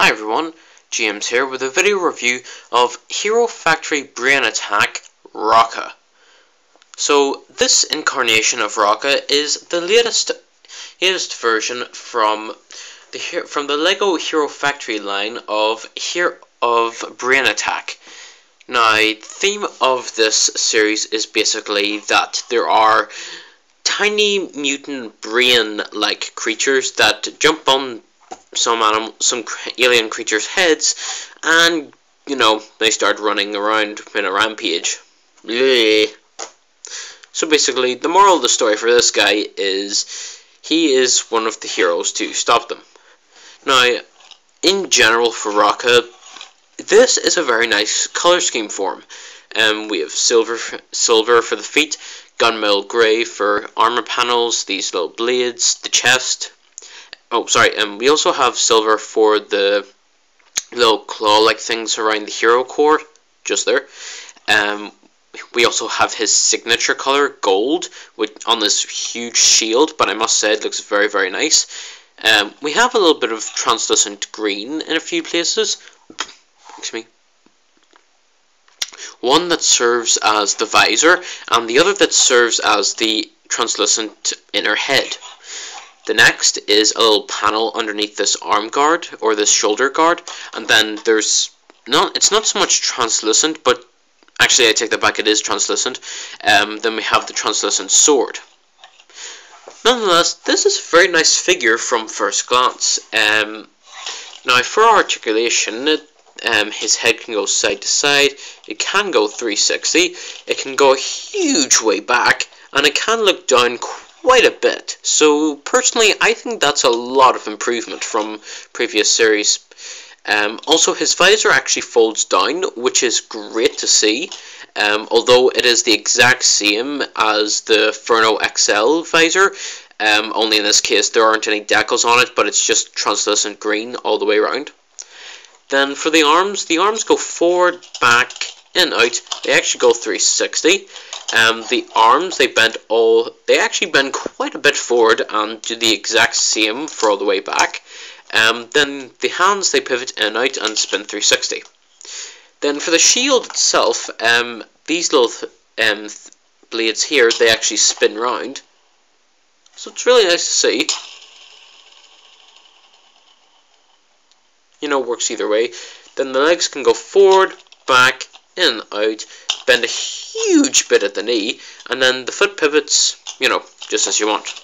Hi everyone, James here with a video review of Hero Factory Brain Attack Rocka. So this incarnation of Rocka is the latest version from the Lego Hero Factory line of Brain Attack. Now, the theme of this series is basically that there are tiny mutant brain-like creatures that jump on some alien creatures' heads, and they start running around in a rampage. Blech. So basically, the moral of the story for this guy is he is one of the heroes to stop them. Now, in general for Rocka, this is a very nice color scheme for him. We have silver for the feet, gunmetal grey for armor panels, these little blades, the chest. Oh, sorry, we also have silver for the little claw-like things around the hero core, just there. We also have his signature color, gold, on this huge shield, but I must say it looks very, very nice. We have a little bit of translucent green in a few places. Excuse me. One that serves as the visor, and the other that serves as the translucent inner head. The next is a little panel underneath this arm guard, or this shoulder guard, and then it's not so much translucent, but actually I take that back, it is translucent. Then we have the translucent sword. Nonetheless, this is a very nice figure from first glance. Now for articulation, his head can go side to side, it can go 360, it can go a huge way back, and it can look down quite a bit. So personally, I think that's a lot of improvement from previous series. Also, his visor actually folds down, which is great to see. Although it is the exact same as the Furno XL visor, only in this case there aren't any decals on it, but it's just translucent green all the way around. Then for the arms go forward, back, in, out. They actually go 360. The arms, they actually bend quite a bit forward and do the exact same for all the way back. Then the hands, they pivot in, out, and spin 360. Then for the shield itself, these little blades here, they actually spin round. So it's really nice to see. Works either way. Then the legs can go forward, back, in, out, bend a huge bit at the knee, and then the foot pivots, just as you want.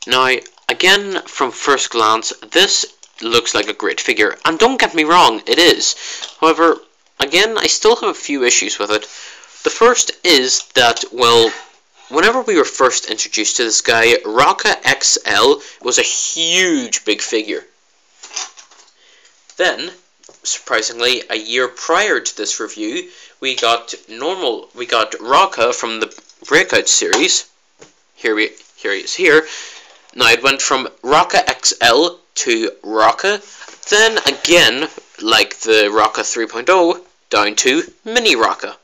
Now, again, from first glance, this looks like a great figure, and don't get me wrong, it is. However, again, I still have a few issues with it. The first is that, well, whenever we were first introduced to this guy, Rocka XL was a huge big figure. Then, surprisingly, a year prior to this review, we got Rocka from the Breakout series. Here he is here. Now it went from Rocka XL to Rocka, then again, like the Rocka 3.0, down to Mini Rocka.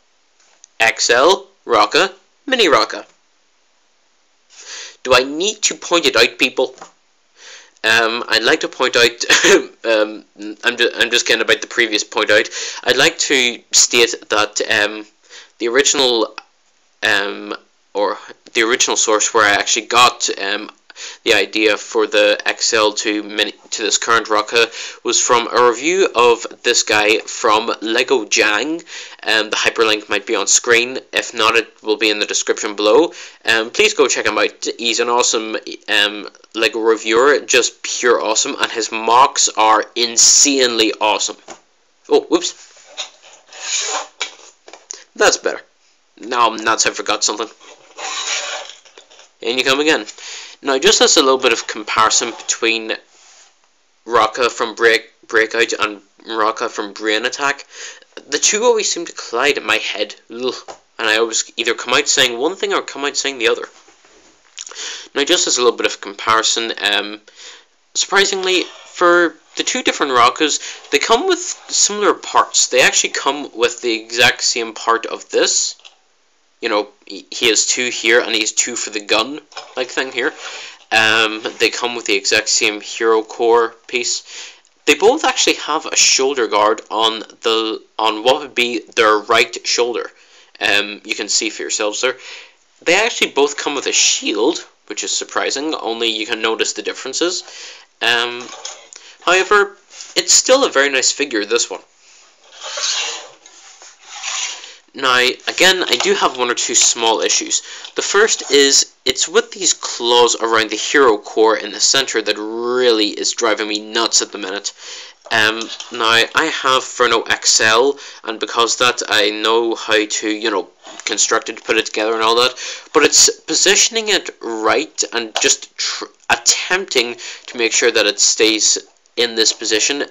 XL, Rocka, Mini Rocka. Do I need to point it out, people? I'd like to point out, I'm just kidding about the previous point out. I'd like to state that the original source where I actually got the idea for the XL to this current Rocka was from a review of this guy from Lego Jang. The hyperlink might be on screen. If not, it will be in the description below. Please go check him out. He's an awesome Lego reviewer, just pure awesome, and his mocks are insanely awesome. Oh, whoops. That's better. Now I'm nuts, I forgot something. And you come again. Now, just as a little bit of comparison between Rocka from Breakout and Rocka from Brain Attack, the two always seem to collide in my head. Ugh. And I always either come out saying one thing or come out saying the other. Now, just as a little bit of comparison, surprisingly, for the two different Rockas, they come with similar parts. They actually come with the exact same part of this. He has two here, and he has two for the gun, like thing here. They come with the exact same hero core piece. They both actually have a shoulder guard on what would be their right shoulder. You can see for yourselves there. They actually both come with a shield, which is surprising, only you can notice the differences. However, it's still a very nice figure, this one. Now, again, I do have one or two small issues. The first is, it's with these claws around the hero core in the center that really is driving me nuts at the minute. Now, I have Furno XL, and because that, I know how to, construct it, put it together and all that, but it's positioning it right and just attempting to make sure that it stays in this position,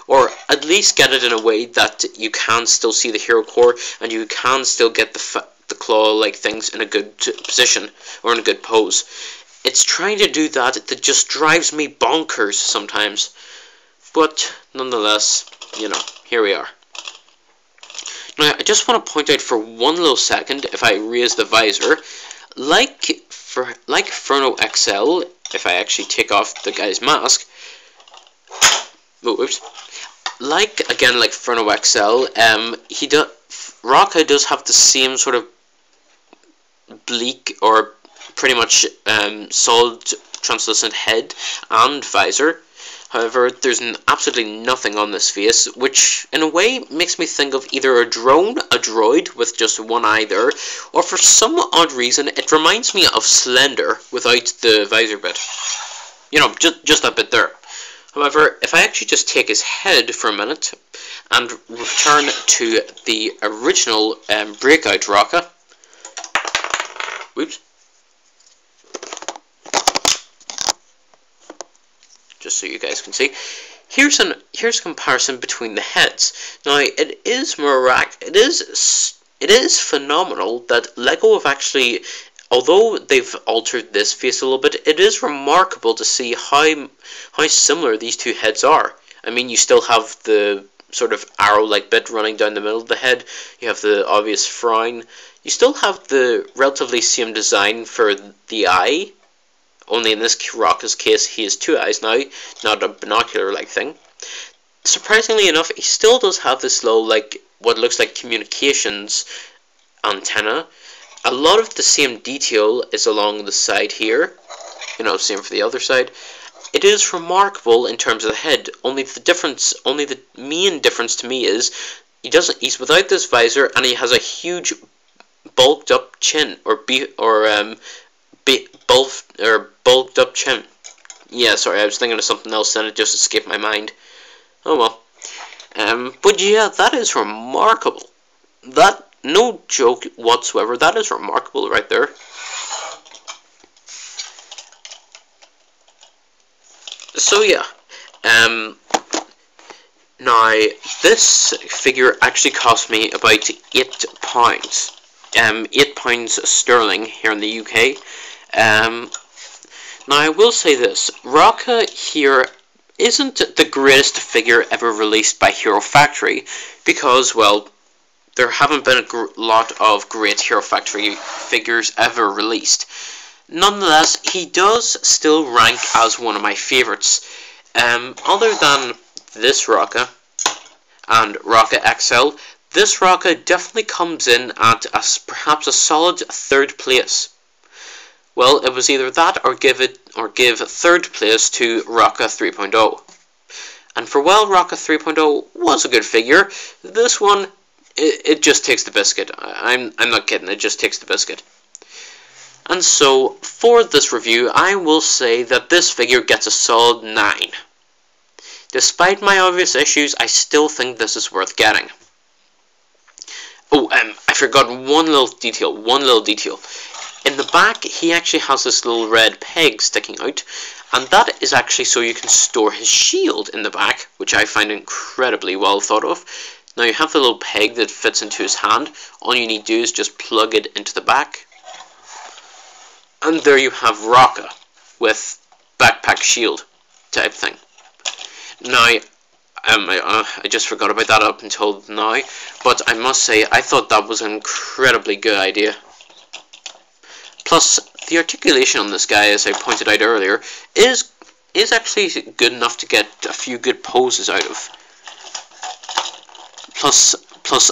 or at least get it in a way that you can still see the hero core and you can still get the claw-like things in a good position or in a good pose. It's trying to do that just drives me bonkers sometimes, but nonetheless, here we are. Now, I just want to point out for one little second, if I raise the visor, like Furno XL, if I actually take off the guy's mask, oops. Like Furno XL, Rocka does have the same sort of bleak or pretty much solid translucent head and visor. However, there's absolutely nothing on this face, which in a way makes me think of either a droid with just one eye there, or for some odd reason it reminds me of Slender without the visor bit. Just that bit there. However, if I actually just take his head for a minute and return to the original Breakout Rocka, whoops, just so you guys can see, here's a comparison between the heads. Now, it is phenomenal that LEGO have actually, although they've altered this face a little bit, it is remarkable to see how similar these two heads are. I mean, you still have the sort of arrow-like bit running down the middle of the head. You have the obvious frown. You still have the relatively same design for the eye. Only in this Rocka's case, he has two eyes now, not a binocular-like thing. Surprisingly enough, he still does have this little, what looks like communications antenna. A lot of the same detail is along the side here. Same for the other side. It is remarkable in terms of the head. Only the main difference to me is he's without this visor and he has a huge bulked up chin bulked up chin. Yeah, sorry, I was thinking of something else and it just escaped my mind. Oh well. But yeah, that is remarkable. That, no joke whatsoever, that is remarkable right there. So yeah, now this figure actually cost me about £8. £8 sterling here in the UK. Now I will say this, Rocka here isn't the greatest figure ever released by Hero Factory, because, well, there haven't been a lot of great Hero Factory figures ever released. Nonetheless, he does still rank as one of my favourites. Other than this Rocka and Rocka XL, this Rocka definitely comes in at perhaps a solid third place. Well, it was either that or give third place to Rocka 3.0. And for while Rocka 3.0 was a good figure, this one, it just takes the biscuit. I'm not kidding, it just takes the biscuit. And so, for this review, I will say that this figure gets a solid 9. Despite my obvious issues, I still think this is worth getting. Oh, I forgot one little detail. In the back, he actually has this little red peg sticking out, and that is actually so you can store his shield in the back, which I find incredibly well thought of. Now you have the little peg that fits into his hand. All you need to do is just plug it into the back. And there you have Rocka with backpack shield type thing. Now, I just forgot about that up until now, but I must say I thought that was an incredibly good idea. Plus, the articulation on this guy, as I pointed out earlier, is actually good enough to get a few good poses out of. Plus,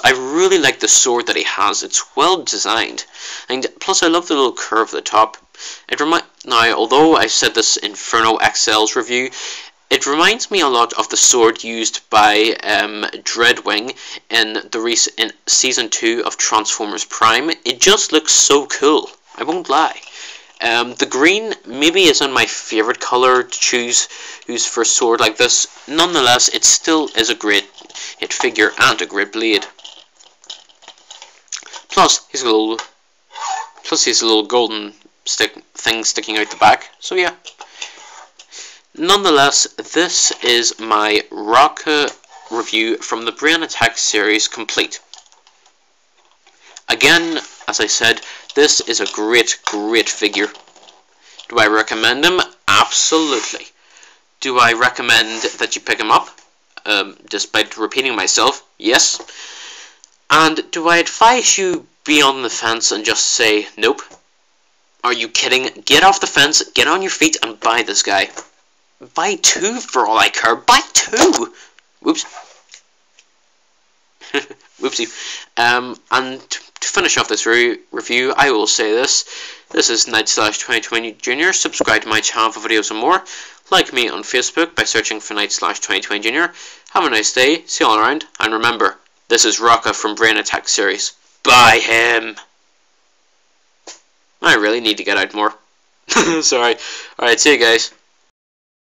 I really like the sword that he has. It's well designed, and plus I love the little curve at the top. Now, although I said this in Inferno XL's review, it reminds me a lot of the sword used by Dreadwing in Season 2 of Transformers Prime. It just looks so cool, I won't lie. The green maybe isn't my favourite colour to choose for a sword like this. Nonetheless, it still is a great hit figure and a great blade. Plus, he's a little golden thing sticking out the back. So yeah. Nonetheless, this is my Rocka review from the Brain Attack series complete. Again, as I said, this is a great figure. Do I recommend him? Absolutely. Do I recommend that you pick him up? Despite repeating myself, yes. And do I advise you be on the fence and just say, nope? Are you kidding? Get off the fence, get on your feet, and buy this guy. Buy 2 for all I care. Buy 2! Whoops. Whoopsie. And to finish off this review, I will say this. This is Knight/2020 Jr. Subscribe to my channel for videos and more. Like me on Facebook by searching for Knight/2020 Jr. Have a nice day, see you all around, and remember, this is Rocka from Brain Attack series. Buy him! I really need to get out more. Sorry. Alright, see you guys.